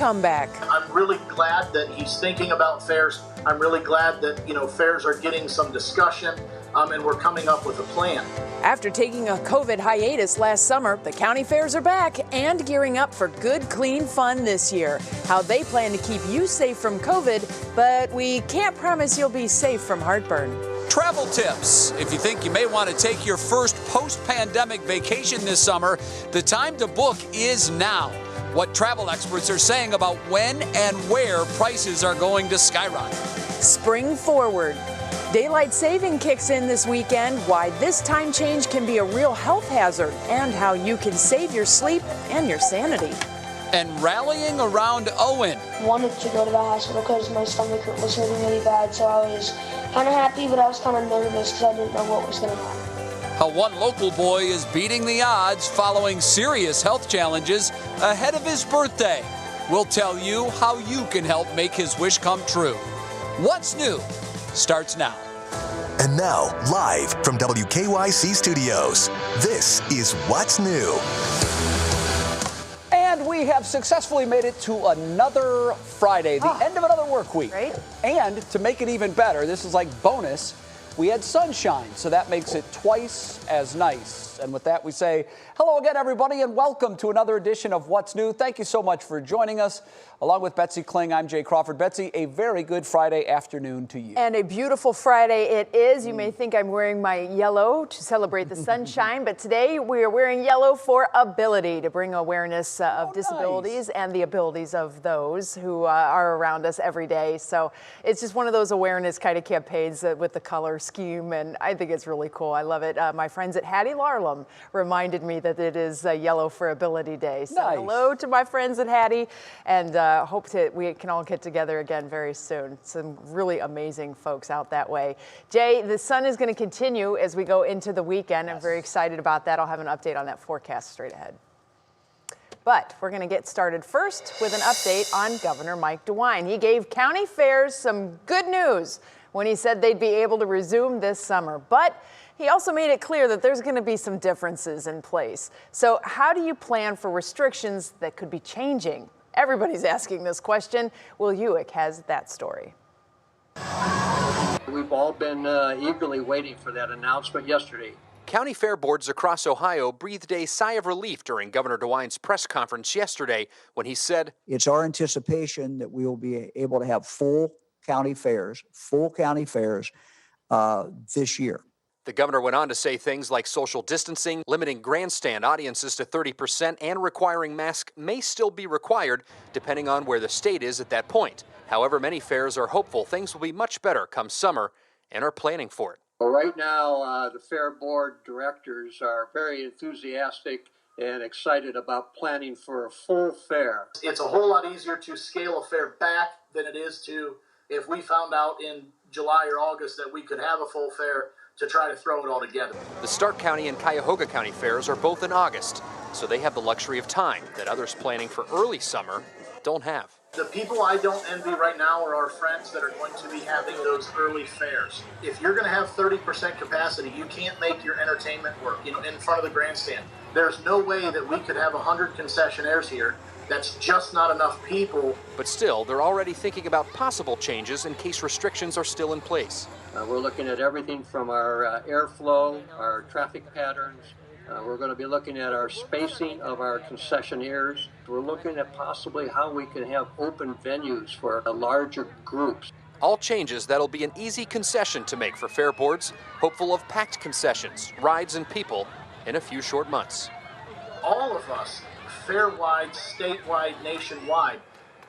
comeback. I'm really glad that he's thinking about fairs. I'm really glad that, fairs are getting some discussion, and we're coming up with a plan. After taking a COVID hiatus last summer, the county fairs are back and gearing up for good, clean fun this year. How they plan to keep you safe from COVID, but we can't promise you'll be safe from heartburn. Travel tips. If you think you may want to take your first post-pandemic vacation this summer, the time to book is now. What travel experts are saying about when and where prices are going to skyrocket. Spring forward. Daylight saving kicks in this weekend, why this time change can be a real health hazard, and how you can save your sleep and your sanity. And rallying around Owen. Wanted to go to the hospital because my stomach was hurting really bad, so I was kind of happy, but I was kind of nervous because I didn't know what was going to happen. How one local boy is beating the odds following serious health challenges ahead of his birthday. We'll tell you how you can help make his wish come true. What's New starts now. And now, live from WKYC Studios, this is What's New. And we have successfully made it to another Friday, the end of another work week. Right. And to make it even better, this is like bonus, we had sunshine, so that makes it twice as nice. And with that, we say hello again, everybody, and welcome to another edition of What's New. Thank you so much for joining us. Along with Betsy Kling, I'm Jay Crawford. Betsy, a very good Friday afternoon to you. And a beautiful Friday it is. You may think I'm wearing my yellow to celebrate the sunshine, but today we are wearing yellow for ability, to bring awareness of disabilities and the abilities of those who are around us every day. So it's just one of those awareness kind of campaigns with the color scheme, and I think it's really cool. I love it. My friends at Hattie Larlam reminded me that it is Yellow for Ability Day. So hello to my friends at Hattie, and hope we can all get together again very soon. Some really amazing folks out that way. Jay, the sun is going to continue as we go into the weekend. I'm very excited about that. I'll have an update on that forecast straight ahead. But we're going to get started first with an update on Governor Mike DeWine. He gave county fairs some good news when he said they'd be able to resume this summer. But he also made it clear that there's going to be some differences in place. So how do you plan for restrictions that could be changing? Everybody's asking this question. Will Hewick has that story. We've all been eagerly waiting for that announcement yesterday. County fair boards across Ohio breathed a sigh of relief during Governor DeWine's press conference yesterday when he said, "It's our anticipation that we will be able to have full county fairs this year." The governor went on to say things like social distancing, limiting grandstand audiences to 30%, and requiring masks may still be required, depending on where the state is at that point. However, many fairs are hopeful things will be much better come summer and are planning for it. Well, right now, the fair board directors are very enthusiastic and excited about planning for a full fair. It's a whole lot easier to scale a fair back than it is to, if we found out in July or August that we could have a full fair, to try to throw it all together. The Stark County and Cuyahoga County fairs are both in August, so they have the luxury of time that others planning for early summer don't have. The people I don't envy right now are our friends that are going to be having those early fairs. If you're going to have 30% capacity, you can't make your entertainment work, in front of the grandstand. There's no way that we could have 100 concessionaires here. That's just not enough people. But still, they're already thinking about possible changes in case restrictions are still in place. We're looking at everything from our airflow, our traffic patterns. We're going to be looking at our spacing of our concessionaires. We're looking at possibly how we can have open venues for larger groups. All changes that'll be an easy concession to make for fair boards, hopeful of packed concessions, rides, and people in a few short months. All of us, fair-wide, statewide, nationwide,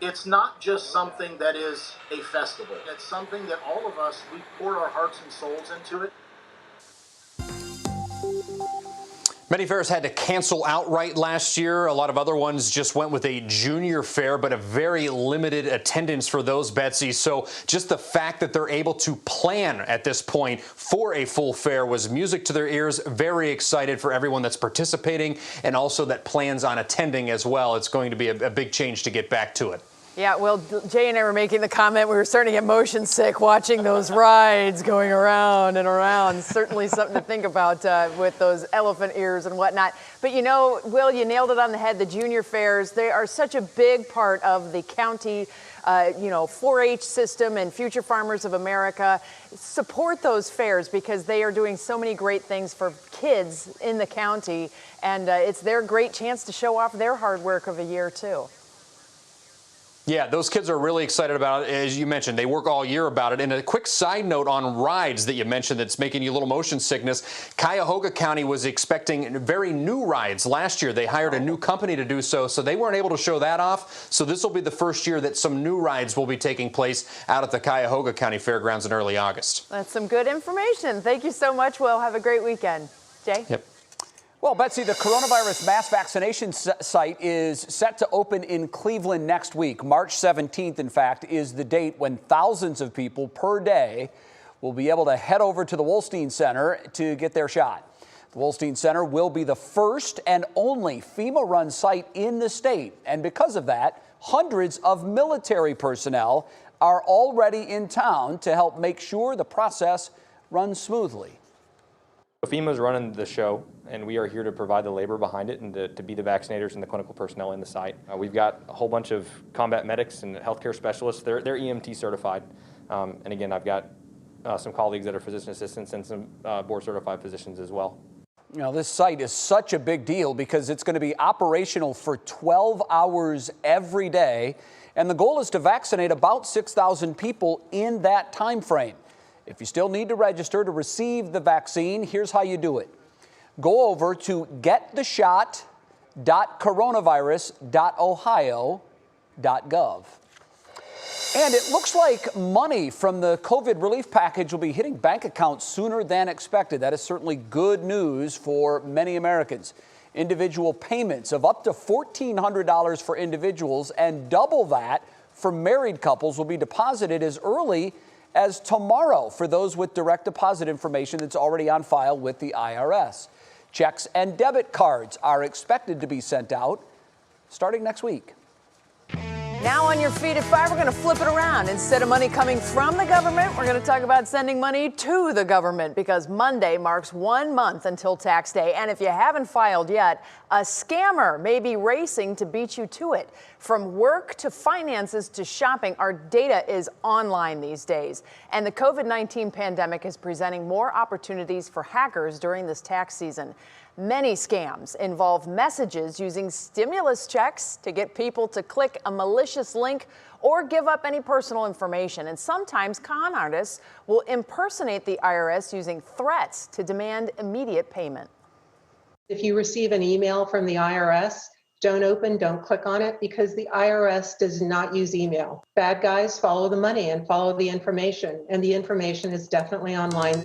it's not just something that is a festival. It's something that all of us, we pour our hearts and souls into it. Many fairs had to cancel outright last year. A lot of other ones just went with a junior fair, but a very limited attendance for those, Betsy. So just the fact that they're able to plan at this point for a full fair was music to their ears. Very excited for everyone that's participating and also that plans on attending as well. It's going to be a big change to get back to it. Yeah, well, Jay and I were making the comment we were starting to get motion sick watching those rides going around and around. Certainly something to think about with those elephant ears and whatnot. But you know, Will, you nailed it on the head. The junior fairs, they are such a big part of the county 4-H system, and Future Farmers of America. Support those fairs because they are doing so many great things for kids in the county, and it's their great chance to show off their hard work of a year too. Yeah, those kids are really excited about it. As you mentioned, they work all year about it. And a quick side note on rides that you mentioned that's making you a little motion sickness. Cuyahoga County was expecting very new rides last year. They hired a new company to do so they weren't able to show that off. So this will be the first year that some new rides will be taking place out at the Cuyahoga County Fairgrounds in early August. That's some good information. Thank you so much, Will. Have a great weekend. Jay? Yep. Well, Betsy, the coronavirus mass vaccination site is set to open in Cleveland next week. March 17th, in fact, is the date when thousands of people per day will be able to head over to the Wolstein Center to get their shot. The Wolstein Center will be the first and only FEMA-run site in the state. And because of that, hundreds of military personnel are already in town to help make sure the process runs smoothly. FEMA's running the show, and we are here to provide the labor behind it and to be the vaccinators and the clinical personnel in the site. We've got a whole bunch of combat medics and healthcare specialists. They're EMT certified. And again, I've got some colleagues that are physician assistants and some board certified physicians as well. You know, this site is such a big deal because it's going to be operational for 12 hours every day. And the goal is to vaccinate about 6,000 people in that time frame. If you still need to register to receive the vaccine, here's how you do it. Go over to gettheshot.coronavirus.ohio.gov. And it looks like money from the COVID relief package will be hitting bank accounts sooner than expected. That is certainly good news for many Americans. Individual payments of up to $1,400 for individuals and double that for married couples will be deposited as early as tomorrow for those with direct deposit information that's already on file with the IRS. Checks and debit cards are expected to be sent out starting next week. Now on your feet at 5, we're going to flip it around. Instead of money coming from the government, we're going to talk about sending money to the government because Monday marks 1 month until tax day. And if you haven't filed yet, a scammer may be racing to beat you to it. From work to finances to shopping, our data is online these days. And the COVID-19 pandemic is presenting more opportunities for hackers during this tax season. Many scams involve messages using stimulus checks to get people to click a malicious link or give up any personal information. And sometimes con artists will impersonate the IRS using threats to demand immediate payment. If you receive an email from the IRS, don't click on it because the IRS does not use email. Bad guys follow the money and follow the information, and the information is definitely online.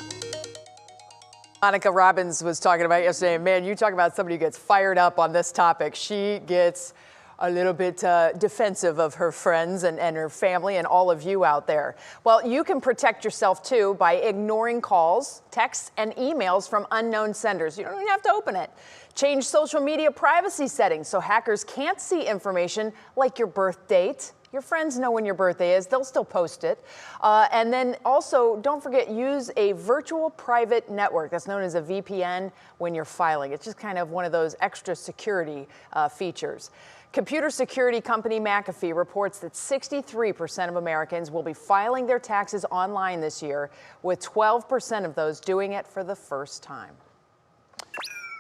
Monica Robbins was talking about yesterday. Man, you talk about somebody who gets fired up on this topic. She gets a little bit defensive of her friends and her family and all of you out there. Well, you can protect yourself too by ignoring calls, texts, and emails from unknown senders. You don't even have to open it. Change social media privacy settings so hackers can't see information like your birth date. Your friends know when your birthday is. They'll still post it. And then also, don't forget, use a virtual private network. That's known as a VPN when you're filing. It's just kind of one of those extra security features. Computer security company McAfee reports that 63% of Americans will be filing their taxes online this year, with 12% of those doing it for the first time.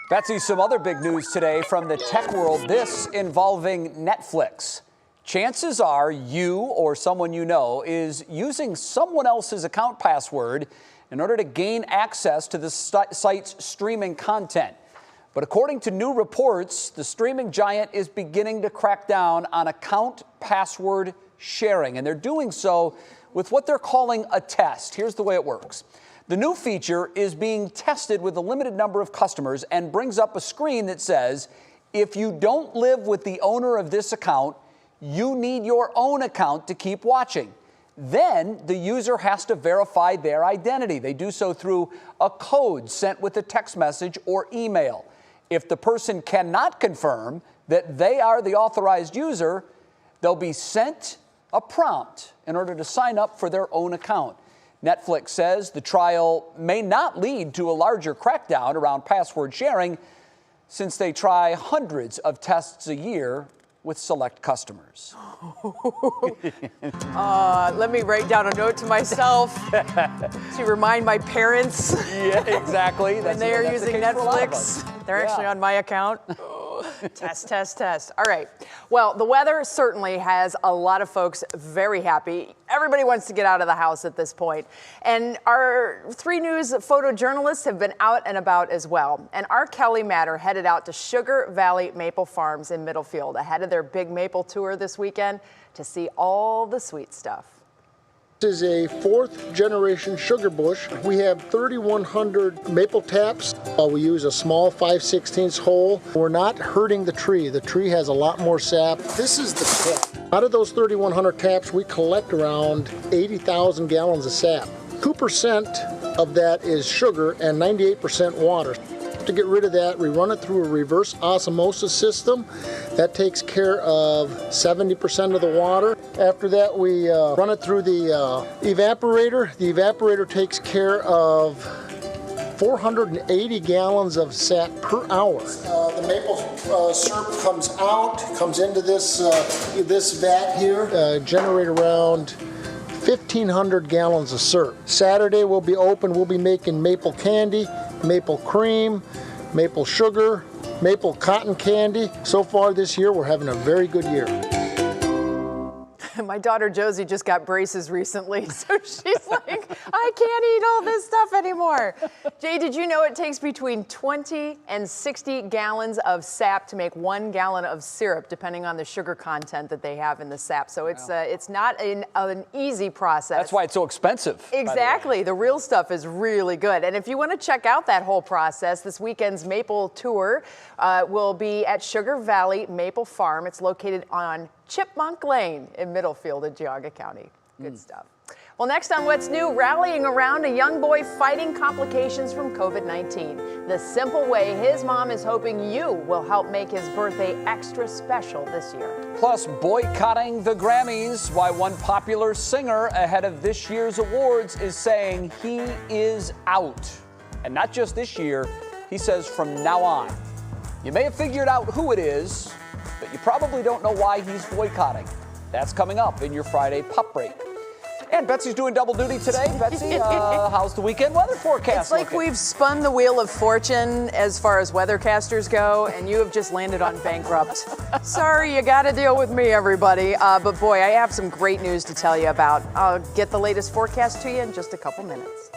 Betsy, some other big news today from the tech world, this involving Netflix. Chances are you or someone you know is using someone else's account password in order to gain access to the site's streaming content. But according to new reports, the streaming giant is beginning to crack down on account password sharing, and they're doing so with what they're calling a test. Here's the way it works. The new feature is being tested with a limited number of customers and brings up a screen that says, if you don't live with the owner of this account, you need your own account to keep watching. Then the user has to verify their identity. They do so through a code sent with a text message or email. If the person cannot confirm that they are the authorized user, they'll be sent a prompt in order to sign up for their own account. Netflix says the trial may not lead to a larger crackdown around password sharing since they try hundreds of tests a year with select customers. Let me write down a note to myself to remind my parents. Yeah, exactly. When they are using Netflix, they're actually on my account. Test, test, test. All right. Well, the weather certainly has a lot of folks very happy. Everybody wants to get out of the house at this point. And our 3 News photojournalists have been out and about as well. And our Kelly Matter headed out to Sugar Valley Maple Farms in Middlefield ahead of their big maple tour this weekend to see all the sweet stuff. This is a 4th generation sugar bush. We have 3,100 maple taps. We use a small 5/16 hole. We're not hurting the tree. The tree has a lot more sap. This is the tap. Out of those 3,100 taps, we collect around 80,000 gallons of sap. 2% of that is sugar and 98% water. To get rid of that, we run it through a reverse osmosis system. That takes care of 70% of the water. After that, we run it through the evaporator. The evaporator takes care of 480 gallons of sap per hour. The maple syrup comes out, comes into this vat here, generate around 1,500 gallons of syrup. Saturday we'll be open. We'll be making maple candy, maple cream, maple sugar, maple cotton candy. So far this year, we're having a very good year. My daughter Josie just got braces recently, so she's like, I can't eat all this stuff anymore. Jay, did you know it takes between 20 and 60 gallons of sap to make 1 gallon of syrup, depending on the sugar content that they have in the sap? So it's not an easy process. That's why it's so expensive. Exactly. The real stuff is really good. And if you want to check out that whole process, this weekend's Maple Tour will be at Sugar Valley Maple Farm. It's located on Chipmunk Lane in Middlefield in Geauga County. Good stuff. Well, next on What's New, rallying around a young boy fighting complications from COVID-19. The simple way his mom is hoping you will help make his birthday extra special this year. Plus, boycotting the Grammys, why one popular singer ahead of this year's awards is saying he is out. And not just this year, he says from now on. You may have figured out who it is, but you probably don't know why he's boycotting. That's coming up in your Friday Pop Break. And Betsy's doing double duty today. Betsy, how's the weekend weather forecast It's like looking? we've spun the wheel of fortune as far as weathercasters go, and you have just landed on bankrupt. Sorry, you got to deal with me, everybody. But boy, I have some great news to tell you about. I'll get the latest forecast to you in just a couple minutes.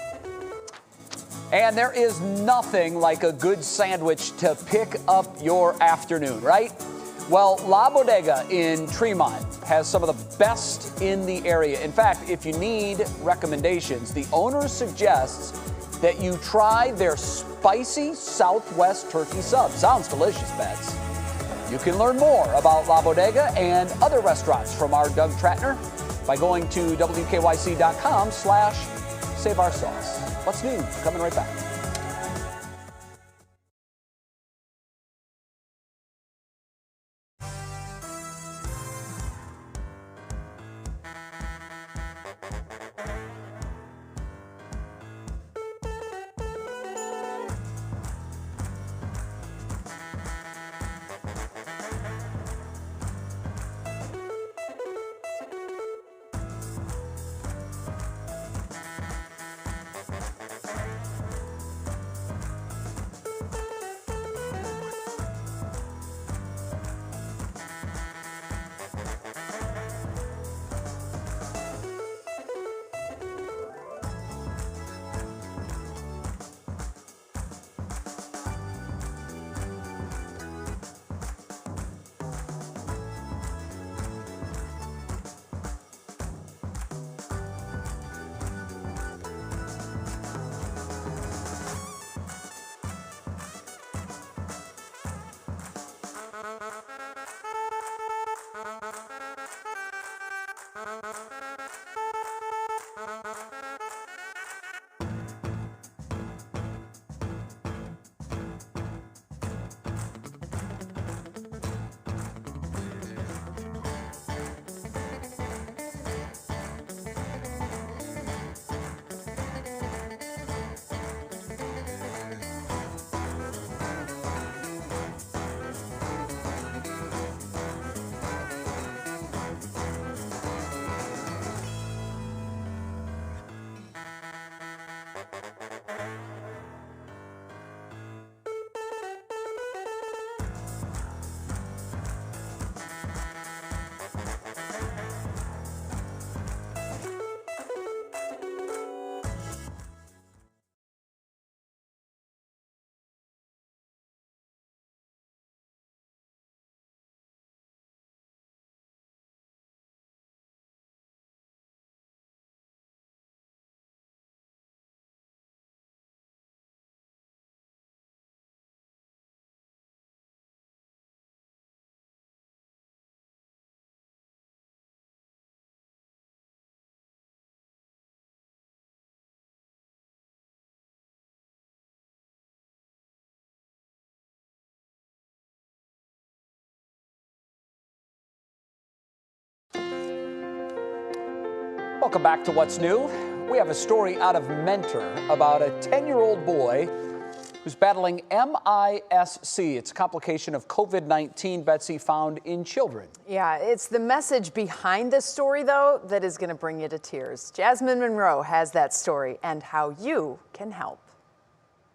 And there is nothing like a good sandwich to pick up your afternoon, right? Well, La Bodega in Tremont has some of the best in the area. In fact, if you need recommendations, the owner suggests that you try their spicy Southwest turkey sub. Sounds delicious, Bets. You can learn more about La Bodega and other restaurants from our Doug Tratner by going to WKYC.com/saveoursauce. What's new? Coming right back. Welcome back to What's New. We have a story out of Mentor about a 10-year-old boy who's battling MISC. It's a complication of COVID-19, Betsy, found in children. Yeah, it's the message behind this story, though, that is going to bring you to tears. Jasmine Monroe has that story and how you can help.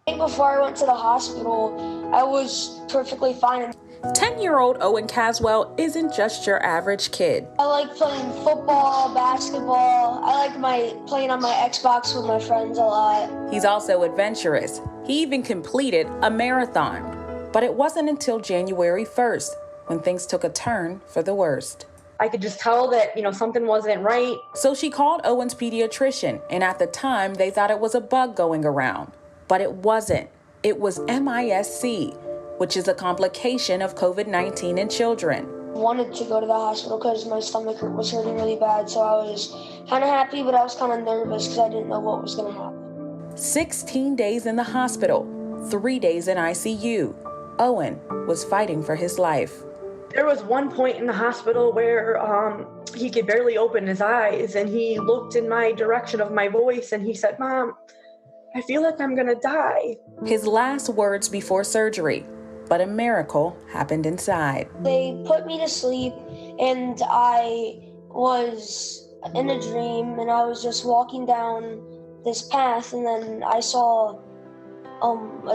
Before I went to the hospital, I was perfectly fine. 10-year-old Owen Caswell isn't just your average kid. I like playing football, basketball. I like playing on my Xbox with my friends a lot. He's also adventurous. He even completed a marathon. But it wasn't until January 1st when things took a turn for the worst. I could just tell that, something wasn't right. So she called Owen's pediatrician, and at the time, they thought it was a bug going around. But it wasn't. It was MISC, which is a complication of COVID-19 in children. I wanted to go to the hospital because my stomach was hurting really bad, so I was kind of happy, but I was kind of nervous because I didn't know what was going to happen. 16 days in the hospital, 3 days in ICU. Owen was fighting for his life. There was one point in the hospital where he could barely open his eyes, and he looked in my direction of my voice, and he said, "Mom, I feel like I'm going to die." His last words before surgery. But a miracle happened inside. They put me to sleep, and I was in a dream, and I was just walking down this path, and then I saw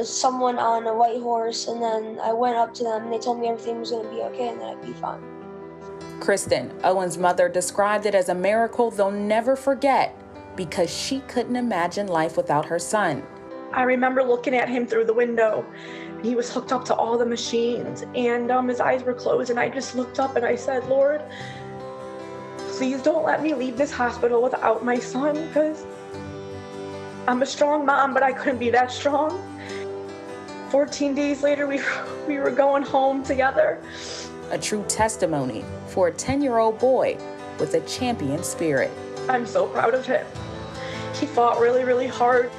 someone on a white horse, and then I went up to them, and they told me everything was going to be okay, and that I'd be fine. Kristen, Owen's mother, described it as a miracle they'll never forget because she couldn't imagine life without her son. I remember looking at him through the window. He was hooked up to all the machines, and his eyes were closed, and I just looked up and I said, "Lord, please don't let me leave this hospital without my son, because I'm a strong mom, but I couldn't be that strong." 14 days later, we were going home together. A true testimony for a 10-year-old boy with a champion spirit. I'm so proud of him. He fought really, really hard.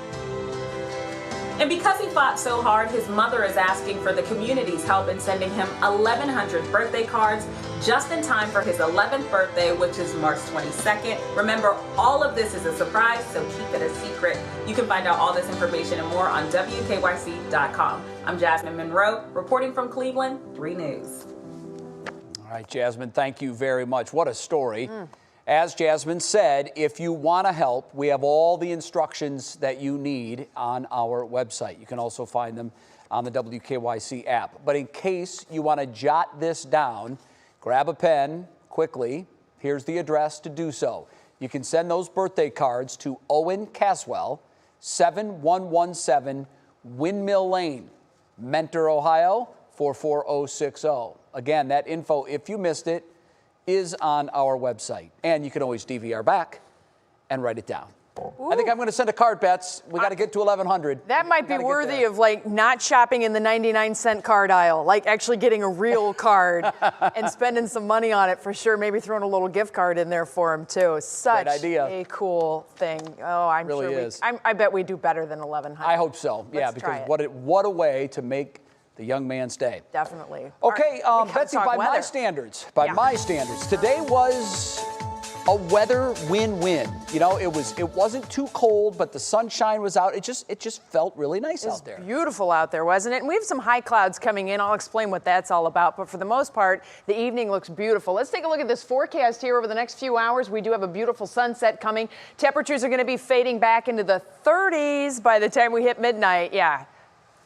And because he fought so hard, his mother is asking for the community's help in sending him 1,100 birthday cards just in time for his 11th birthday, which is March 22nd. Remember, all of this is a surprise, so keep it a secret. You can find out all this information and more on WKYC.com. I'm Jasmine Monroe, reporting from Cleveland, 3 News. All right, Jasmine, thank you very much. What a story. As Jasmine said, if you want to help, we have all the instructions that you need on our website. You can also find them on the WKYC app. But in case you want to jot this down, grab a pen quickly. Here's the address to do so. You can send those birthday cards to Owen Caswell, 7117 Windmill Lane, Mentor, Ohio, 44060. Again, that info, if you missed it, is on our website. And you can always DVR back and write it down. Ooh. I think I'm going to send a card, Bets. We got to get to 1,100. That might be worthy of not shopping in the 99-cent card aisle, like actually getting a real card and spending some money on it for sure. Maybe throwing a little gift card in there for him too. Such a cool thing. Oh, I'm really sure is. I bet we do better than 1,100. I hope so. Yeah, because what a way to make the young man's day. Definitely. Okay, Betsy, by my standards, today was a weather win-win. It wasn't too cold, but the sunshine was out. It just felt really nice out there. Beautiful out there, wasn't it? And we have some high clouds coming in. I'll explain what that's all about. But for the most part, the evening looks beautiful. Let's take a look at this forecast here over the next few hours. We do have a beautiful sunset coming. Temperatures are going to be fading back into the 30s by the time we hit midnight. Yeah.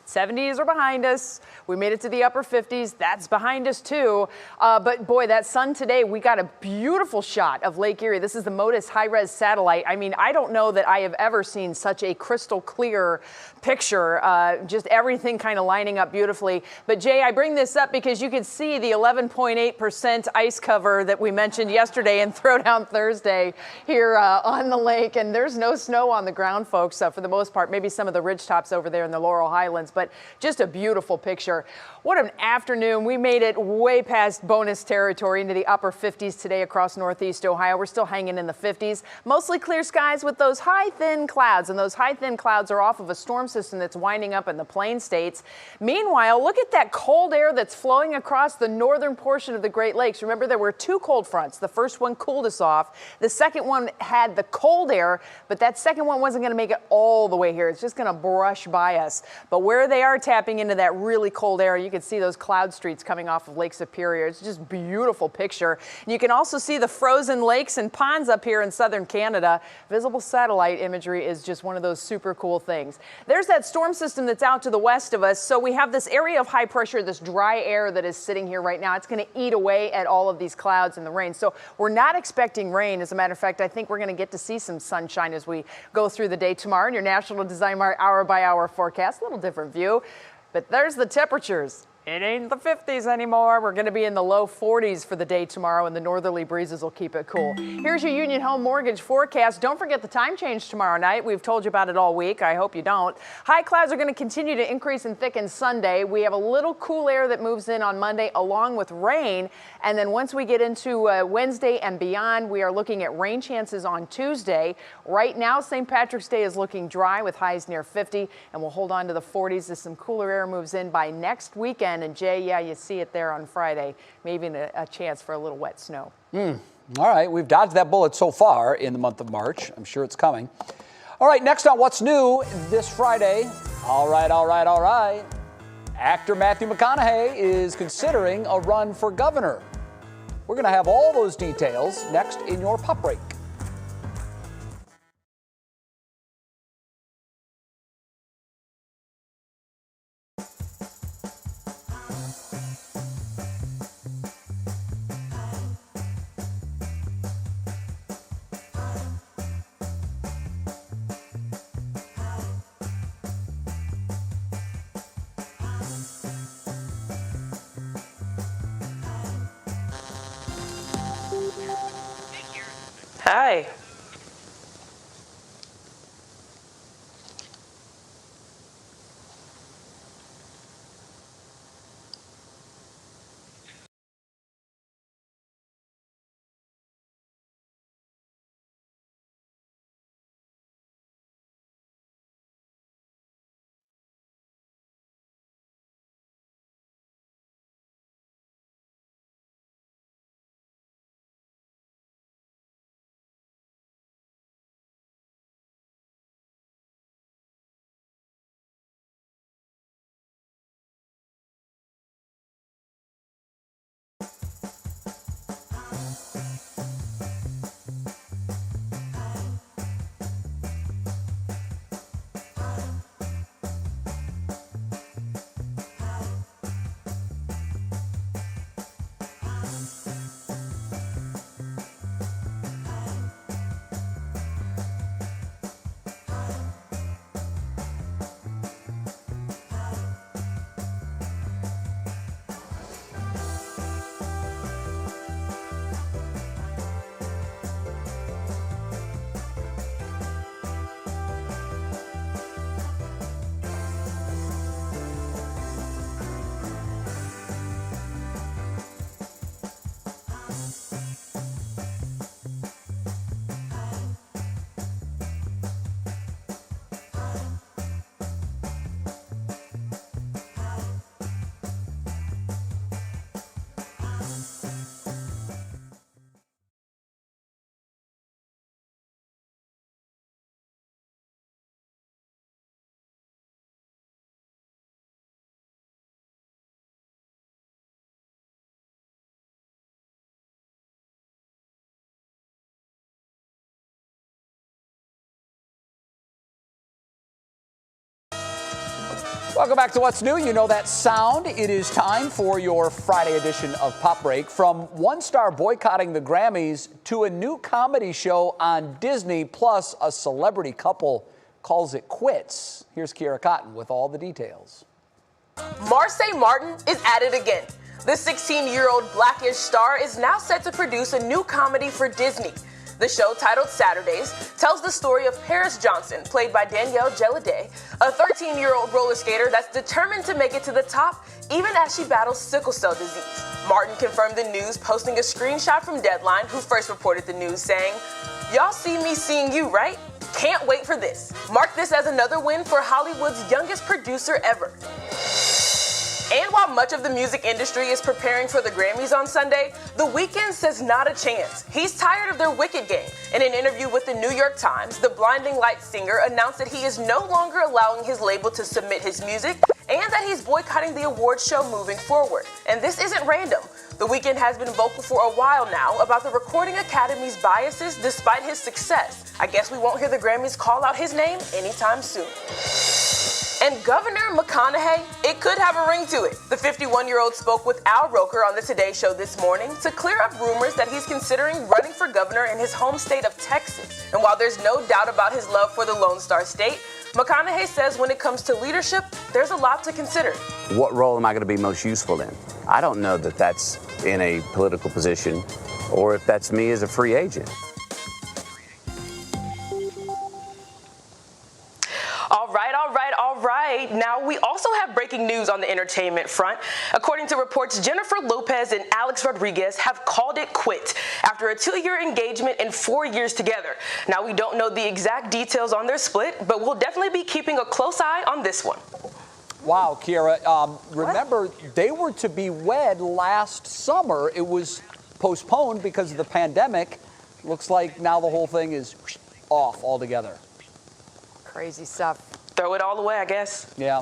70s are behind us. We made it to the upper 50s. That's behind us too. But boy, that sun today, we got a beautiful shot of Lake Erie. This is the MODIS high-res satellite. I mean, I don't know that I have ever seen such a crystal clear picture. Just everything kind of lining up beautifully. But Jay, I bring this up because you can see the 11.8% ice cover that we mentioned yesterday in Throwdown Thursday here on the lake. And there's no snow on the ground, folks, for the most part. Maybe some of the ridge tops over there in the Laurel Highlands. but just a beautiful picture. What an afternoon. We made it way past bonus territory into the upper 50s today across northeast Ohio. We're still hanging in the 50s. Mostly clear skies with those high, thin clouds, and those high, thin clouds are off of a storm system that's winding up in the Plain States. Meanwhile, look at that cold air that's flowing across the northern portion of the Great Lakes. Remember, there were two cold fronts. The first one cooled us off. The second one had the cold air, but that second one wasn't going to make it all the way here. It's just going to brush by us. But where they are tapping into that really cold air, you can see those cloud streets coming off of Lake Superior. It's just a beautiful picture. And you can also see the frozen lakes and ponds up here in southern Canada. Visible satellite imagery is just one of those super cool things. There's that storm system that's out to the west of us. So we have this area of high pressure, this dry air that is sitting here right now. It's going to eat away at all of these clouds and the rain. So we're not expecting rain. As a matter of fact, I think we're going to get to see some sunshine as we go through the day tomorrow in your National Design Mart hour by hour forecast. A little different view, but there's the temperatures. It ain't the 50s anymore. We're going to be in the low 40s for the day tomorrow, and the northerly breezes will keep it cool. Here's your Union Home Mortgage forecast. Don't forget the time change tomorrow night. We've told you about it all week. I hope you don't. High clouds are going to continue to increase and thicken Sunday. We have a little cool air that moves in on Monday along with rain. And then once we get into Wednesday and beyond, we are looking at rain chances on Tuesday. Right now, St. Patrick's Day is looking dry with highs near 50, and we'll hold on to the 40s as some cooler air moves in by next weekend. And Jay, yeah, you see it there on Friday, maybe a chance for a little wet snow. All right, we've dodged that bullet so far in the month of March. I'm sure it's coming. All right, next on What's New this Friday. All right. Actor Matthew McConaughey is considering a run for governor. We're going to have all those details next in your Pop Break. Hi. Welcome back to What's New. You know that sound. It is time for your Friday edition of Pop Break. From one star boycotting the Grammys to a new comedy show on Disney, plus a celebrity couple calls it quits. Here's Kiera Cotton with all the details. Marsai Martin is at it again. The 16-year-old Blackish star is now set to produce a new comedy for Disney. The show, titled Saturdays, tells the story of Paris Johnson, played by Danielle Jelidet, a 13-year-old roller skater that's determined to make it to the top even as she battles sickle cell disease. Martin confirmed the news, posting a screenshot from Deadline, who first reported the news, saying, "Y'all see me seeing you, right? Can't wait for this." Mark this as another win for Hollywood's youngest producer ever. And while much of the music industry is preparing for the Grammys on Sunday, The Weeknd says not a chance. He's tired of their wicked game. In an interview with the New York Times, the Blinding Lights singer announced that he is no longer allowing his label to submit his music and that he's boycotting the awards show moving forward. And this isn't random. The Weeknd has been vocal for a while now about the Recording Academy's biases despite his success. I guess we won't hear the Grammys call out his name anytime soon. And Governor McConaughey, it could have a ring to it. The 51-year-old spoke with Al Roker on the Today Show this morning to clear up rumors that he's considering running for governor in his home state of Texas. And while there's no doubt about his love for the Lone Star State, McConaughey says when it comes to leadership, there's a lot to consider. What role am I going to be most useful in? I don't know that that's in a political position or if that's me as a free agent. All right. Now, we also have breaking news on the entertainment front. According to reports, Jennifer Lopez and Alex Rodriguez have called it quits after a 2-year engagement and 4 years together. Now, we don't know the exact details on their split, but we'll definitely be keeping a close eye on this one. Wow, Kiara. Remember, they were to be wed last summer. It was postponed because of the pandemic. Looks like now the whole thing is off altogether. Crazy stuff. Throw it all away, I guess. Yeah.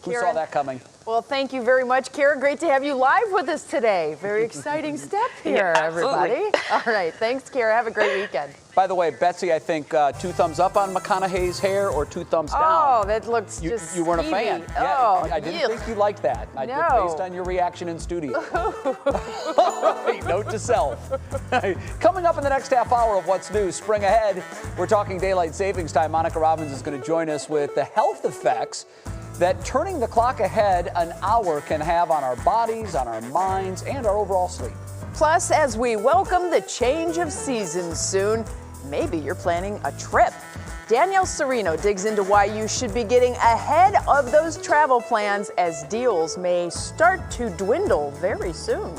Who saw that coming? Well, thank you very much, Kara. Great to have you live with us today. Very exciting step here, everybody. All right. Thanks, Kara. Have a great weekend. By the way, Betsy, I think 2 thumbs up on McConaughey's hair or 2 thumbs down. Oh, that looks just You weren't a fan. steamy. Yeah, Oh, I didn't think you liked that. I did, based on your reaction in studio. All right, note to self. Coming up in the next half hour of What's New, spring ahead, we're talking daylight savings time. Monica Robbins is going to join us with the health effects that turning the clock ahead an hour can have on our bodies, on our minds, and our overall sleep. Plus, as we welcome the change of seasons soon, maybe you're planning a trip. Danielle Serino digs into why you should be getting ahead of those travel plans as deals may start to dwindle very soon.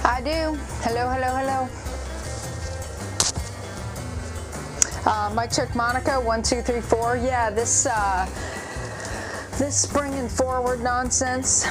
I do. Hello, hello, hello. Mic check, Monica. 1, 2, 3, 4. Yeah, this springing forward nonsense.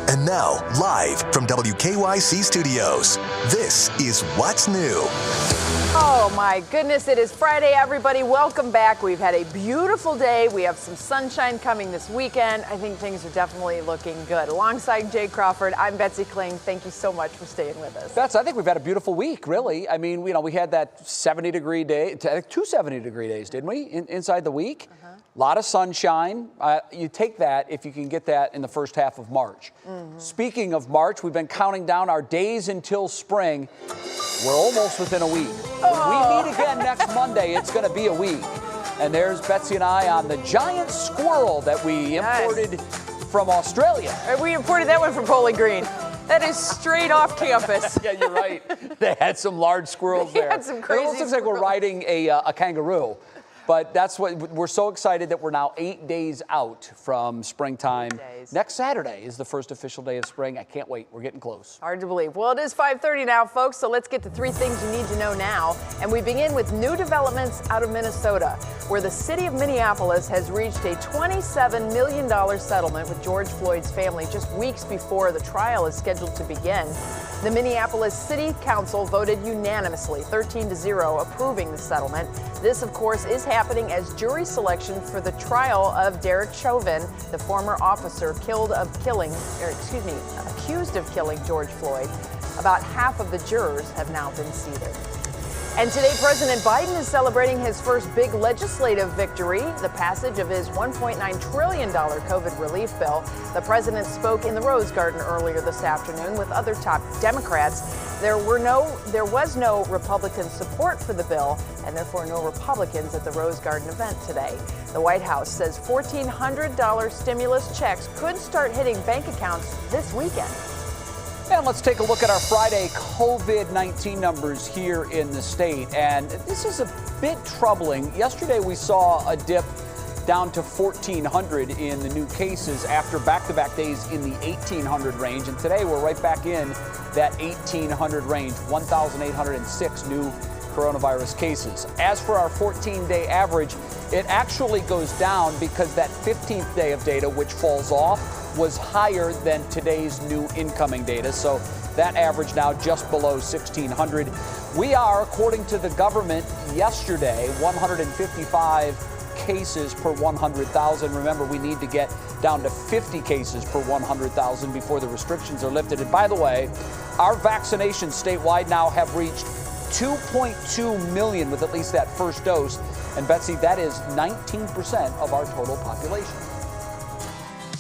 And now, live from WKYC Studios, this is What's New. Oh my goodness, it is Friday, everybody. Welcome back. We've had a beautiful day. We have some sunshine coming this weekend. I think things are definitely looking good. Alongside Jay Crawford, I'm Betsy Kling. Thank you so much for staying with us. Betsy, I think we've had a beautiful week, really. I mean, we had that 70-degree day, 2 70-degree days, didn't we, inside the week? A lot of sunshine. You take that if you can get that in the first half of March. Speaking of March, we've been counting down our days until spring. We're almost within a week. When we meet again next Monday, it's going to be a week. And there's Betsy and I on the giant squirrel that we imported from Australia. We imported that one from Bowling Green. That is straight off campus. Yeah, you're right. They had some large squirrels there. They had some crazy It almost looks like we're riding a kangaroo. But that's what we're so excited that we're now 8 days out from springtime. Next Saturday is the first official day of spring. I can't wait. We're getting close. Hard to believe. Well, it is 5:30 now, folks, so let's get to 3 things you need to know now. And we begin with new developments out of Minnesota, where the city of Minneapolis has reached a $27 million settlement with George Floyd's family just weeks before the trial is scheduled to begin. The Minneapolis City Council voted unanimously, 13-0, approving the settlement. This, of course, is happening as jury selection for the trial of Derek Chauvin, the former officer accused of killing George Floyd. About half of the jurors have now been seated. And today, President Biden is celebrating his first big legislative victory, the passage of his $1.9 trillion COVID relief bill. The president spoke in the Rose Garden earlier this afternoon with other top Democrats. There was no Republican support for the bill, and therefore no Republicans at the Rose Garden event today. The White House says $1,400 stimulus checks could start hitting bank accounts this weekend. And let's take a look at our Friday COVID-19 numbers here in the state. And this is a bit troubling. Yesterday we saw a dip down to 1,400 in the new cases after back-to-back days in the 1,800 range. And today we're right back in that 1,800 range, 1,806 new coronavirus cases. As for our 14-day average, it actually goes down because that 15th day of data, which falls off, was higher than today's new incoming data. So that average now just below 1,600. We are, according to the government yesterday, 155 cases per 100,000. Remember, we need to get down to 50 cases per 100,000 before the restrictions are lifted. And by the way, our vaccinations statewide now have reached 2.2 million with at least that first dose. And Betsy, that is 19% of our total population.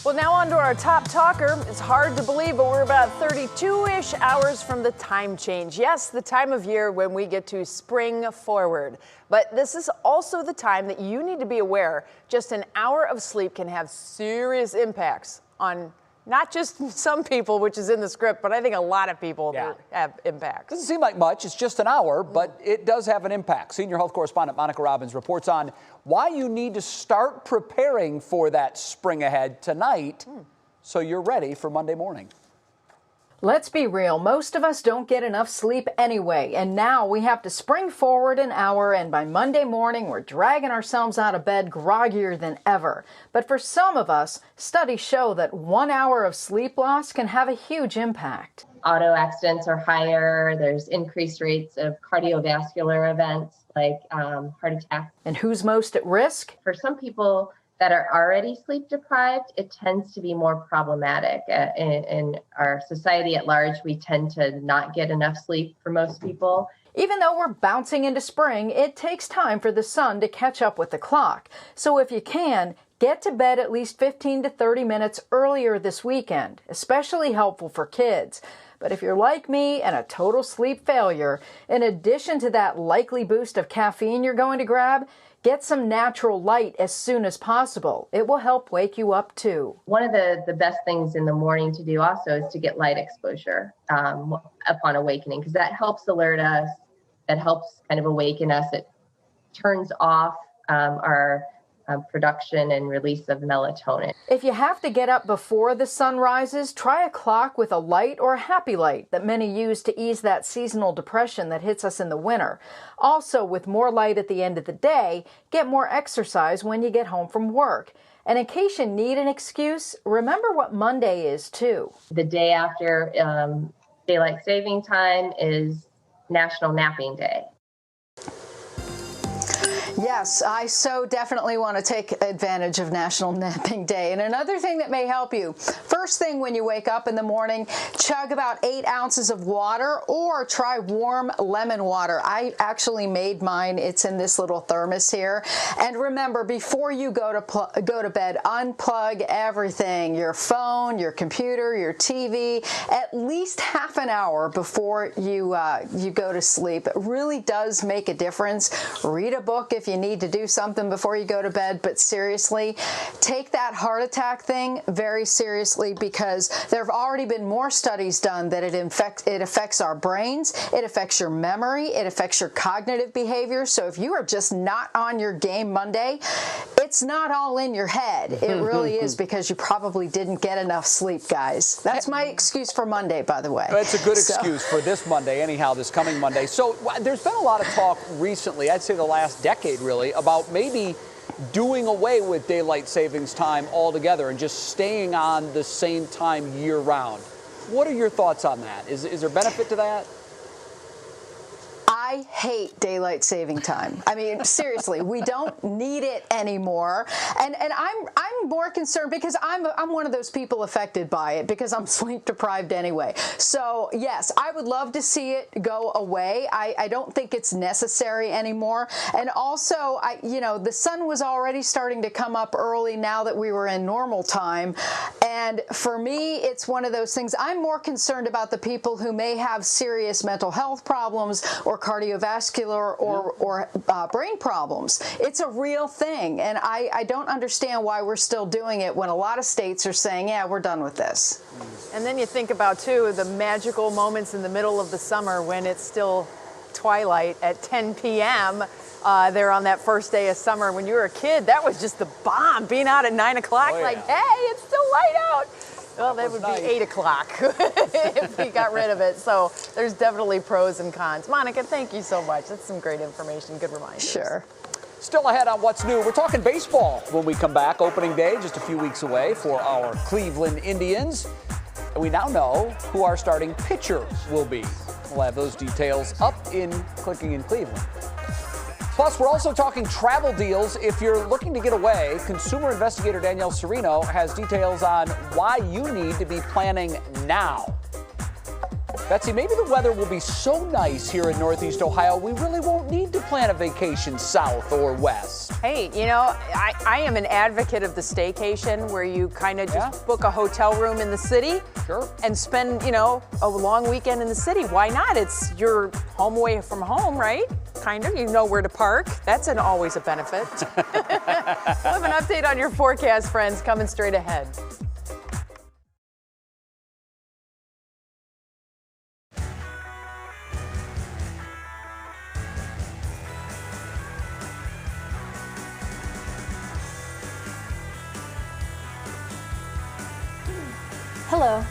Well, now on to our top talker. It's hard to believe, but we're about 32-ish hours from the time change. Yes, the time of year when we get to spring forward. But this is also the time that you need to be aware just an hour of sleep can have serious impacts on not just some people, which is in the script, but I think a lot of people have impacts. Doesn't seem like much. It's just an hour, but it does have an impact. Senior health correspondent Monica Robbins reports on why you need to start preparing for that spring ahead tonight so you're ready for Monday morning. Let's be real, most of us don't get enough sleep anyway, and now we have to spring forward an hour, and by Monday morning we're dragging ourselves out of bed groggier than ever. But for some of us, studies show that 1 hour of sleep loss can have a huge impact. Auto accidents are higher, there's increased rates of cardiovascular events like heart attack. And who's most at risk? For some people that are already sleep deprived, it tends to be more problematic. In our society at large, we tend to not get enough sleep for most people. Even though we're bouncing into spring, it takes time for the sun to catch up with the clock. So if you can, get to bed at least 15 to 30 minutes earlier this weekend, especially helpful for kids. But if you're like me and a total sleep failure, in addition to that likely boost of caffeine you're going to grab, get some natural light as soon as possible. It will help wake you up too. One of the best things in the morning to do also is to get light exposure upon awakening, because that helps alert us, that helps kind of awaken us. It turns off our production and release of melatonin. If you have to get up before the sun rises, try a clock with a light or a happy light that many use to ease that seasonal depression that hits us in the winter. Also, with more light at the end of the day, get more exercise when you get home from work. And in case you need an excuse, remember what Monday is too. The day after daylight saving time is National Napping Day. Yes, I so definitely want to take advantage of National Napping Day. And another thing that may help you, first thing when you wake up in the morning, chug about 8 ounces of water or try warm lemon water. I actually made mine. It's in this little thermos here. And remember, before you go to bed, unplug everything, your phone, your computer, your TV, at least half an hour before you go to sleep. It really does make a difference. Read a book if you need to do something before you go to bed, but seriously, take that heart attack thing very seriously, because there have already been more studies done that it affects our brains, it affects your memory, it affects your cognitive behavior. So if you are just not on your game Monday, it's not all in your head. It really is because you probably didn't get enough sleep, guys. That's my excuse for Monday, by the way. It's a good excuse for this Monday, anyhow, this coming Monday. So there's been a lot of talk recently, I'd say the last decade really, about maybe doing away with daylight savings time altogether and just staying on the same time year round. What are your thoughts on that? Is there benefit to that? I hate daylight saving time. I mean, seriously, we don't need it anymore. And I'm more concerned because I'm one of those people affected by it because I'm sleep deprived anyway. So yes, I would love to see it go away. I don't think it's necessary anymore. And also, the sun was already starting to come up early now that we were in normal time. And for me, it's one of those things. I'm more concerned about the people who may have serious mental health problems or cardiovascular or brain problems. It's a real thing, and I don't understand why we're still doing it when a lot of states are saying, yeah, we're done with this. And then you think about, too, the magical moments in the middle of the summer when it's still twilight at 10 p.m. There on that first day of summer. When you were a kid, that was just the bomb, being out at 9 o'clock, like, hey, it's still light out. Well, that would be 8 o'clock if we got rid of it. So there's definitely pros and cons. Monica, thank you so much. That's some great information, good reminders. Sure. Still ahead on What's New. We're talking baseball when we come back. Opening day just a few weeks away for our Cleveland Indians. And we now know who our starting pitcher will be. We'll have those details up in Clicking in Cleveland. Plus, we're also talking travel deals. If you're looking to get away, consumer investigator Danielle Serino has details on why you need to be planning now. Betsy, maybe the weather will be so nice here in Northeast Ohio, we really won't need to plan a vacation south or west. Hey, I am an advocate of the staycation where you kind of just book a hotel room in the city and spend, a long weekend in the city. Why not? It's your home away from home, right? Kind of. You know where to park. That's always a benefit. We'll have an update on your forecast, friends, coming straight ahead. Hello.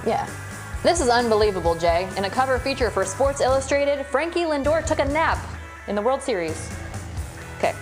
Yeah. This is unbelievable, Jay. In a cover feature for Sports Illustrated, Frankie Lindor took a nap in the World Series. Okay.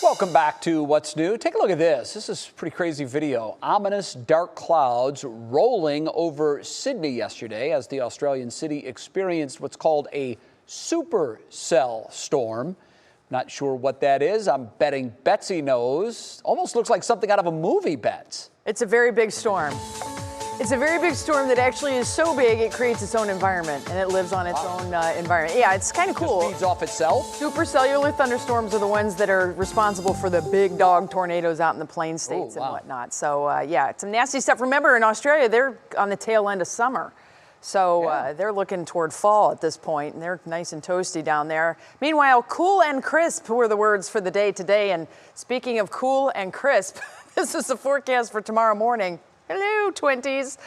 Welcome back to What's New. Take a look at this. This is a pretty crazy video. Ominous dark clouds rolling over Sydney yesterday as the Australian city experienced what's called a supercell storm. Not sure what that is. I'm betting Betsy knows. Almost looks like something out of a movie, Bets. It's a very big storm. It's a very big storm that actually is so big it creates its own environment and it lives on its own environment. Yeah, it's kind of cool. It feeds off itself? Supercellular thunderstorms are the ones that are responsible for the big dog tornadoes out in the plain states and whatnot. So, yeah, it's some nasty stuff. Remember, in Australia, they're on the tail end of summer. So they're looking toward fall at this point, and they're nice and toasty down there. Meanwhile, cool and crisp were the words for the day today. And speaking of cool and crisp, this is the forecast for tomorrow morning. Hello, 20s.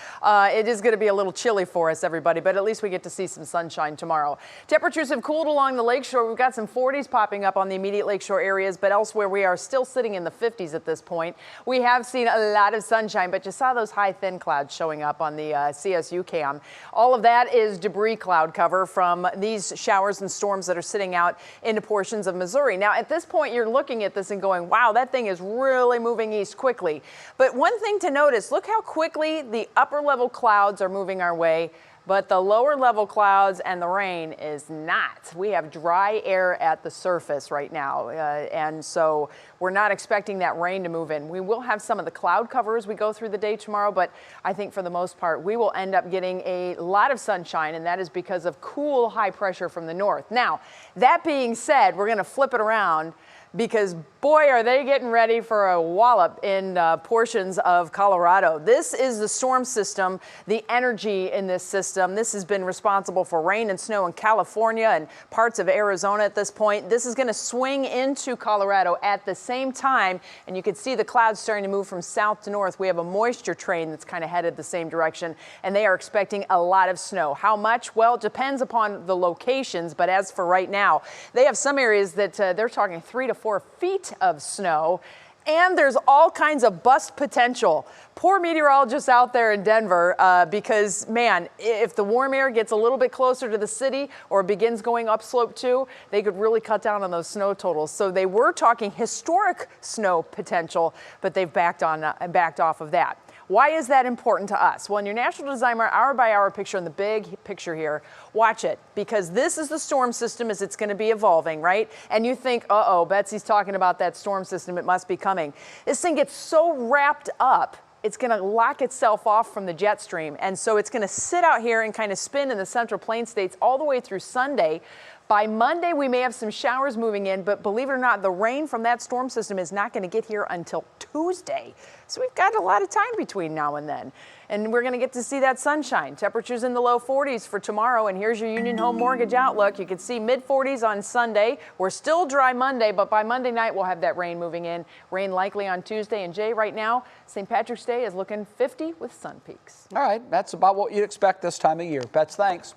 It is going to be a little chilly for us, everybody, but at least we get to see some sunshine tomorrow. Temperatures have cooled along the lakeshore. We've got some 40s popping up on the immediate lakeshore areas, but elsewhere we are still sitting in the 50s at this point. We have seen a lot of sunshine, but you saw those high thin clouds showing up on the CSU cam. All of that is debris cloud cover from these showers and storms that are sitting out into portions of Missouri. Now, at this point, you're looking at this and going, wow, that thing is really moving east quickly. But one thing to notice, look how quickly the upper level clouds are moving our way, but the lower level clouds and the rain is not. We have dry air at the surface right now, and so we're not expecting that rain to move in. We will have some of the cloud cover as we go through the day tomorrow, but I think for the most part, we will end up getting a lot of sunshine, and that is because of cool high pressure from the north. Now, that being said, we're going to flip it around, because boy, are they getting ready for a wallop in portions of Colorado. This is the storm system, the energy in this system. This has been responsible for rain and snow in California and parts of Arizona at this point. This is going to swing into Colorado at the same time, and you can see the clouds starting to move from south to north. We have a moisture train that's kind of headed the same direction, and they are expecting a lot of snow. How much? Well, it depends upon the locations, but as for right now, they have some areas that they're talking 3 to 4 feet of snow, and there's all kinds of bust potential. Poor meteorologists out there in Denver, because, man, if the warm air gets a little bit closer to the city or begins going upslope too, they could really cut down on those snow totals. So they were talking historic snow potential, but they've backed off of that. Why is that important to us? Well, in your National Designer hour-by-hour picture, in the big picture here, watch it, because this is the storm system as it's going to be evolving, right? And you think, uh-oh, Betsy's talking about that storm system. It must be coming. This thing gets so wrapped up, it's going to lock itself off from the jet stream. And so it's going to sit out here and kind of spin in the Central Plains states all the way through Sunday. By Monday, we may have some showers moving in, but believe it or not, the rain from that storm system is not going to get here until Tuesday. So we've got a lot of time between now and then. And we're going to get to see that sunshine. Temperatures in the low 40s for tomorrow. And here's your Union Home Mortgage outlook. You can see mid-40s on Sunday. We're still dry Monday, but by Monday night, we'll have that rain moving in. Rain likely on Tuesday. And Jay, right now, St. Patrick's Day is looking 50 with sun peaks. All right, that's about what you'd expect this time of year. Bets, thanks.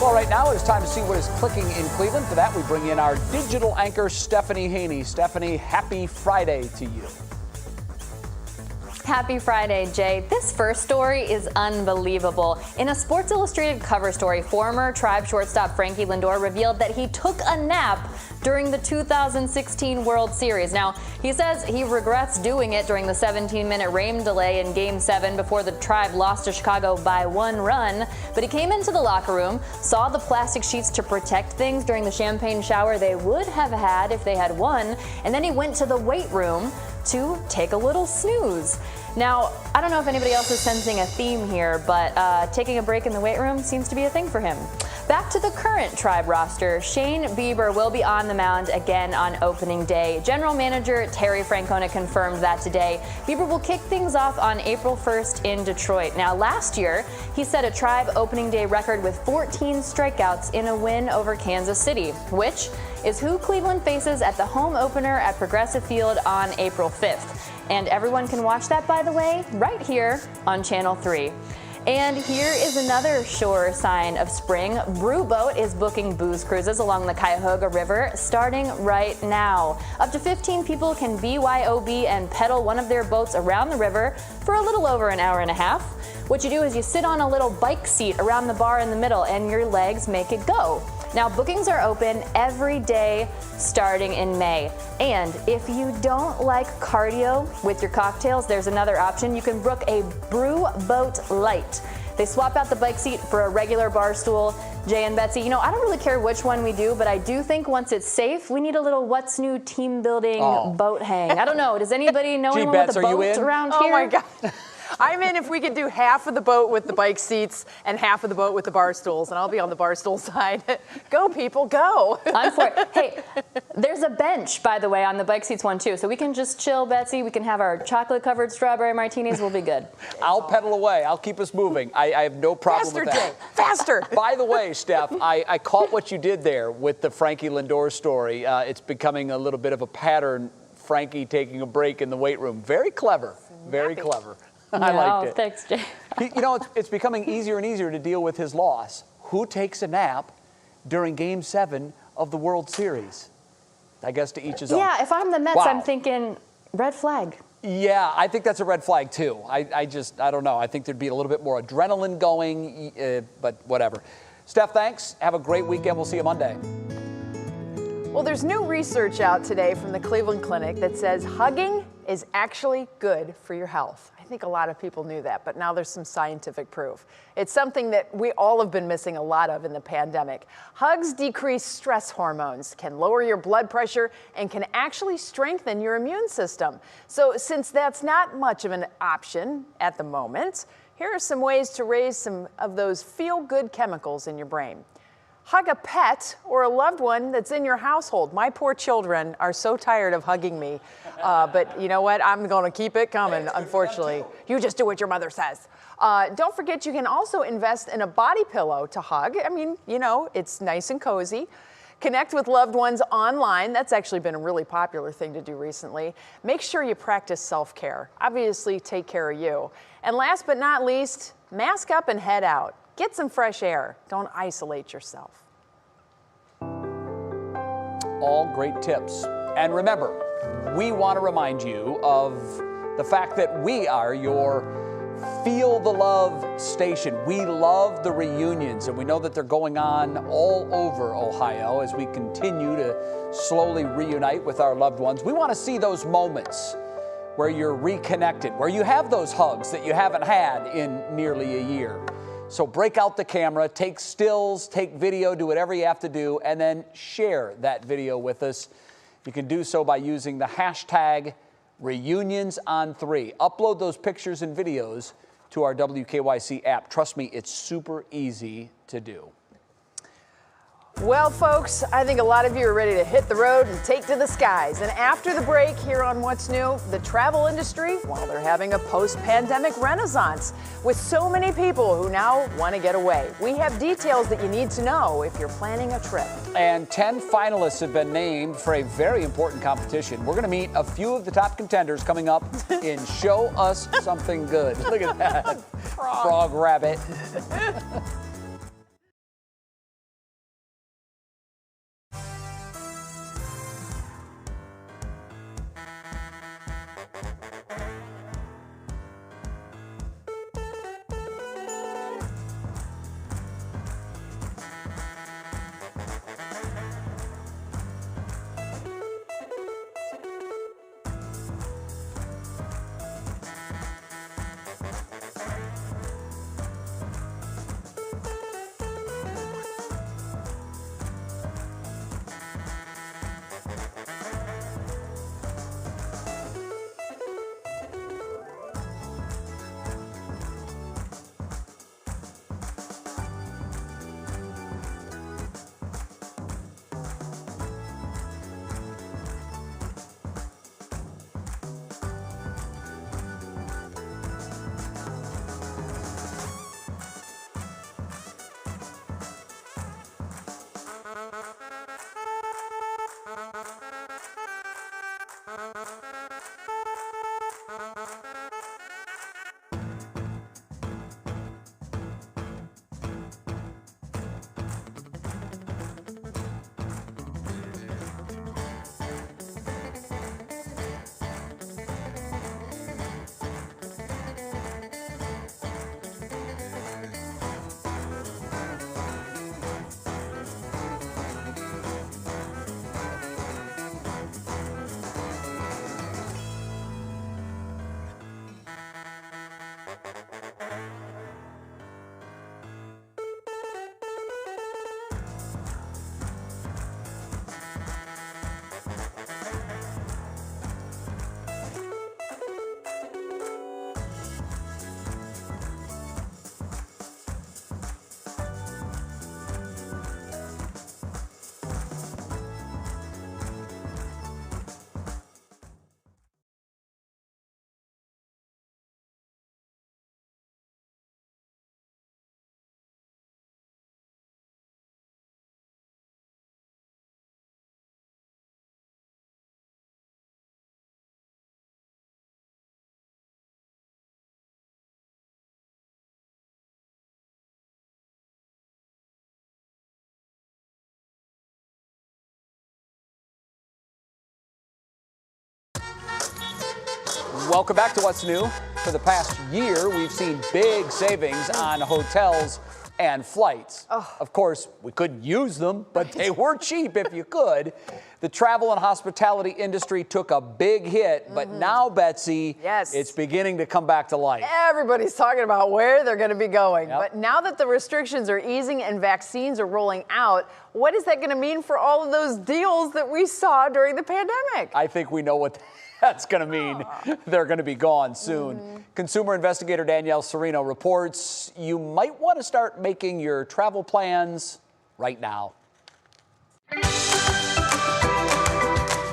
Well, right now it's time to see what is clicking in Cleveland. For that, we bring in our digital anchor, Stephanie Haney. Stephanie, happy Friday to you. Happy Friday, Jay. This first story is unbelievable. In a Sports Illustrated cover story, former Tribe shortstop Frankie Lindor revealed that he took a nap during the 2016 World Series. Now, he says he regrets doing it during the 17-minute rain delay in Game 7 before the Tribe lost to Chicago by 1 run. But he came into the locker room, saw the plastic sheets to protect things during the champagne shower they would have had if they had won, and then he went to the weight room to take a little snooze. Now, I don't know if anybody else is sensing a theme here, but taking a break in the weight room seems to be a thing for him. Back to the current Tribe roster, Shane Bieber will be on the mound again on opening day. General Manager Terry Francona confirmed that today. Bieber will kick things off on April 1st in Detroit. Now, last year, he set a Tribe opening day record with 14 strikeouts in a win over Kansas City, which is who Cleveland faces at the home opener at Progressive Field on April 5th. And everyone can watch that, by the way, right here on Channel 3. And here is another sure sign of spring. Brew Boat is booking booze cruises along the Cuyahoga River starting right now. Up to 15 people can BYOB and pedal one of their boats around the river for a little over an hour and a half. What you do is you sit on a little bike seat around the bar in the middle and your legs make it go. Now, bookings are open every day starting in May. And if you don't like cardio with your cocktails, there's another option. You can book a Brew Boat Light. They swap out the bike seat for a regular bar stool. Jay and Betsy, you know, I don't really care which one we do, but I do think once it's safe, we need a little what's new team building boat hang. I don't know. Does anybody know anyone with a boat around here? Oh my God. I'm in if we could do half of the boat with the bike seats and half of the boat with the bar stools, and I'll be on the bar stool side. Go, people, go. I'm for it. Hey, there's a bench, by the way, on the bike seats one, too. So we can just chill, Betsy. We can have our chocolate-covered strawberry martinis. We'll be good. I'll pedal away. I'll keep us moving. I have no problem with that. Faster, Jay. Faster. By the way, Steph, I caught what you did there with the Frankie Lindor story. It's becoming a little bit of a pattern, Frankie taking a break in the weight room. Very clever. Very clever. I liked it. Thanks, Jay. You know, it's becoming easier and easier to deal with his loss. Who takes a nap during Game 7 of the World Series? I guess to each his own. Yeah, if I'm the Mets, I'm thinking red flag. Yeah, I think that's a red flag, too. I don't know. I think there'd be a little bit more adrenaline going, but whatever. Steph, thanks. Have a great weekend. We'll see you Monday. Well, there's new research out today from the Cleveland Clinic that says hugging is actually good for your health. I think a lot of people knew that, but now there's some scientific proof. It's something that we all have been missing a lot of in the pandemic. Hugs decrease stress hormones, can lower your blood pressure, and can actually strengthen your immune system. So since that's not much of an option at the moment, here are some ways to raise some of those feel-good chemicals in your brain. Hug a pet or a loved one that's in your household. My poor children are so tired of hugging me, but you know what? I'm going to keep it coming, unfortunately. You just do what your mother says. Don't forget you can also invest in a body pillow to hug. I mean, you know, it's nice and cozy. Connect with loved ones online. That's actually been a really popular thing to do recently. Make sure you practice self-care. Obviously, take care of you. And last but not least, mask up and head out. Get some fresh air. Don't isolate yourself. All great tips. And remember, we want to remind you of the fact that we are your Feel the Love station. We love the reunions, and we know that they're going on all over Ohio as we continue to slowly reunite with our loved ones. We want to see those moments where you're reconnected, where you have those hugs that you haven't had in nearly a year. So break out the camera, take stills, take video, do whatever you have to do, and then share that video with us. You can do so by using the hashtag ReunionsOn3. Upload those pictures and videos to our WKYC app. Trust me, it's super easy to do. Well, folks, I think a lot of you are ready to hit the road and take to the skies. And after the break here on What's New, the travel industry, well, they're having a post-pandemic renaissance with so many people who now want to get away. We have details that you need to know if you're planning a trip. And 10 finalists have been named for a very important competition. We're going to meet a few of the top contenders coming up in Show Us Something Good. Look at that. Frog rabbit. Welcome back to What's New. For the past year, we've seen big savings on hotels and flights. Of course, we couldn't use them, but they were cheap if you could. The travel and hospitality industry took a big hit, but now, Betsy, it's beginning to come back to life. Everybody's talking about where they're going to be going. But now that the restrictions are easing and vaccines are rolling out, what is that going to mean for all of those deals that we saw during the pandemic? I think we know what that's going to mean. They're going to be gone soon. Consumer investigator Danielle Serino reports you might want to start making your travel plans right now. So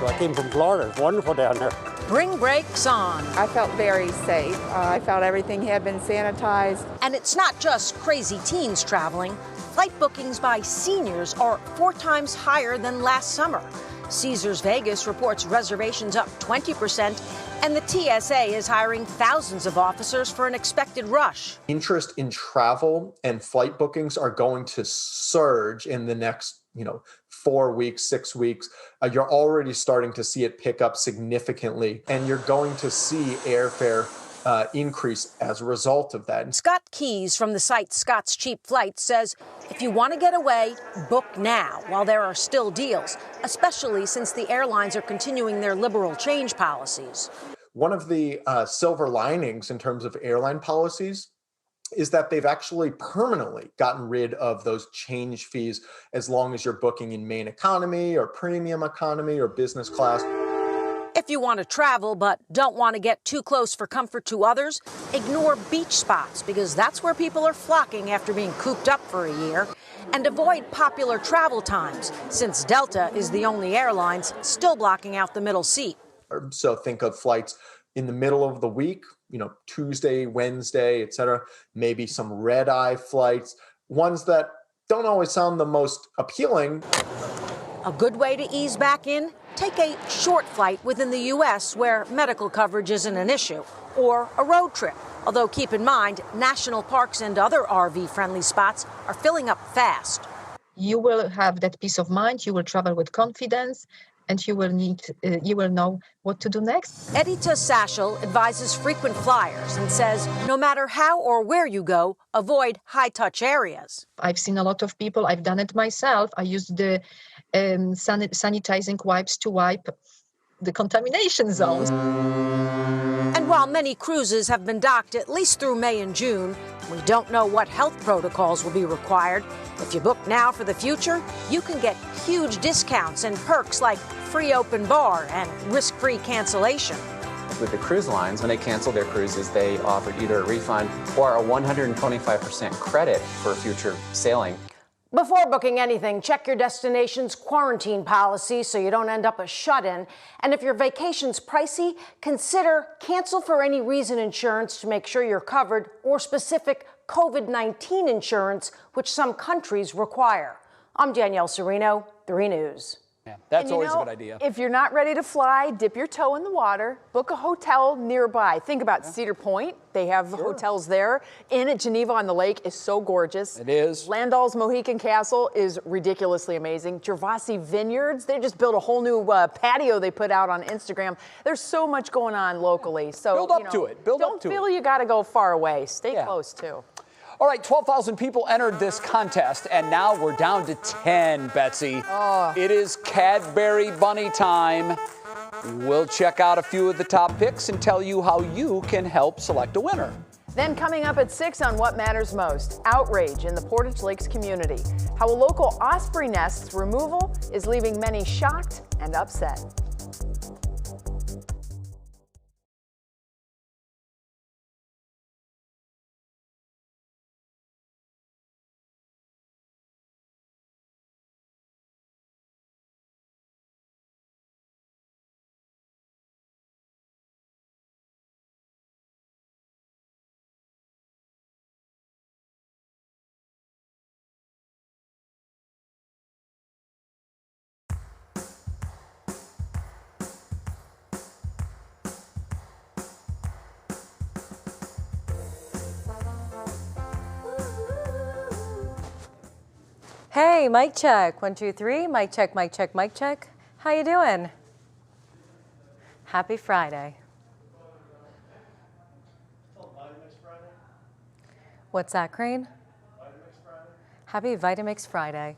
I came from Florida. It's wonderful down there. Bring brakes on. I felt very safe. I felt everything had been sanitized. And it's not just crazy teens traveling. Flight bookings by seniors are 4 times higher than last summer. Caesars Vegas reports reservations up 20%, and the TSA is hiring thousands of officers for an expected rush. Interest in travel and flight bookings are going to surge in the next, 4 weeks, 6 weeks. You're already starting to see it pick up significantly, and you're going to see airfare increase as a result of that. Scott Keys from the site Scott's Cheap Flights says if you want to get away, book now while there are still deals, especially since the airlines are continuing their liberal change policies. One of the silver linings in terms of airline policies is that they've actually permanently gotten rid of those change fees as long as you're booking in main economy or premium economy or business class. If you want to travel but don't want to get too close for comfort to others, ignore beach spots because that's where people are flocking after being cooped up for a year. And avoid popular travel times since Delta is the only airline still blocking out the middle seat. So think of flights in the middle of the week, Tuesday, Wednesday, etc. Maybe some red-eye flights, ones that don't always sound the most appealing. A good way to ease back in? Take a short flight within the U.S. where medical coverage isn't an issue, or a road trip. Although keep in mind, national parks and other RV-friendly spots are filling up fast. You will have that peace of mind, you will travel with confidence, and you will know what to do next. Edita Sachel advises frequent flyers and says no matter how or where you go, avoid high-touch areas. I've seen a lot of people, I've done it myself. I used the sanitizing wipes to wipe the contamination zones. And while many cruises have been docked at least through May and June, we don't know what health protocols will be required. If you book now for the future, you can get huge discounts and perks like free open bar and risk-free cancellation. With the cruise lines, when they cancel their cruises, they offer either a refund or a 125% credit for future sailing. Before booking anything, check your destination's quarantine policy so you don't end up a shut-in. And if your vacation's pricey, consider cancel for any reason insurance to make sure you're covered, or specific COVID-19 insurance, which some countries require. I'm Danielle Serino, 3 News. Yeah, that's always a good idea. If you're not ready to fly, dip your toe in the water, book a hotel nearby. Think about Cedar Point. They have hotels there. Inn at Geneva on the Lake is so gorgeous. It is. Landal's Mohican Castle is ridiculously amazing. Gervasi Vineyards, they just built a whole new patio they put out on Instagram. There's so much going on locally. So build up to it. Don't feel you got to go far away. Stay close too. All right, 12,000 people entered this contest, and now we're down to 10, Betsy. It is Cadbury Bunny time. We'll check out a few of the top picks and tell you how you can help select a winner. Then coming up at 6 on What Matters Most, outrage in the Portage Lakes community. How a local osprey nest's removal is leaving many shocked and upset. Hey, mic check. 1, 2, 3. Mic check, mic check, mic check. How you doing? Happy Friday. What's that, Crane? Happy Vitamix Friday.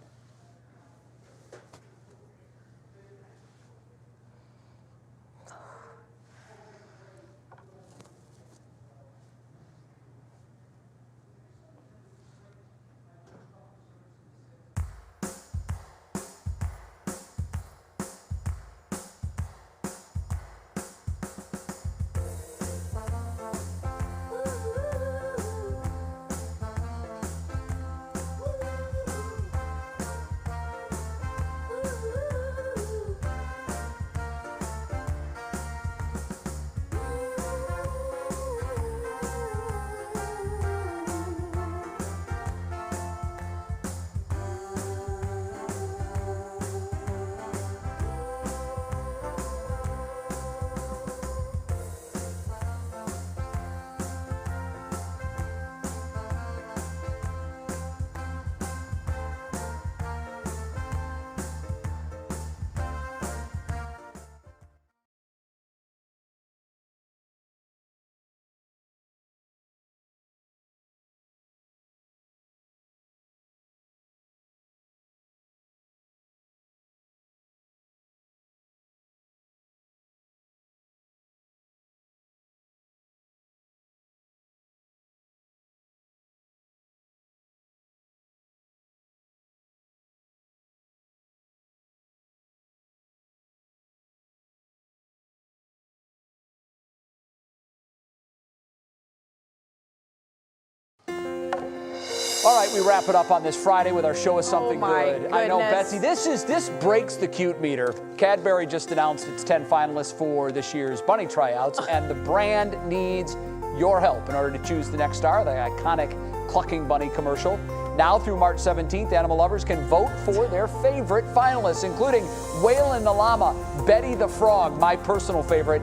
All right, we wrap it up on this Friday with our show us something good. Goodness. I know, Betsy, this breaks the cute meter. Cadbury just announced its 10 finalists for this year's bunny tryouts, and the brand needs your help in order to choose the next star, the iconic clucking bunny commercial. Now through March 17th, animal lovers can vote for their favorite finalists, including Waylon the llama, Betty the frog, my personal favorite,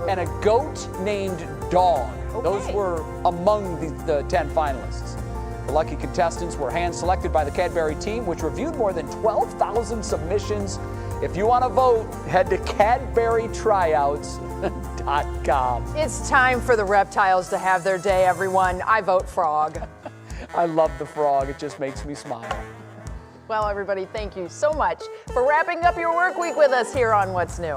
and a goat named Dog. Those were among the 10 finalists. The lucky contestants were hand-selected by the Cadbury team, which reviewed more than 12,000 submissions. If you want to vote, head to CadburyTryouts.com. It's time for the reptiles to have their day, everyone. I vote frog. I love the frog. It just makes me smile. Well, everybody, thank you so much for wrapping up your work week with us here on What's New.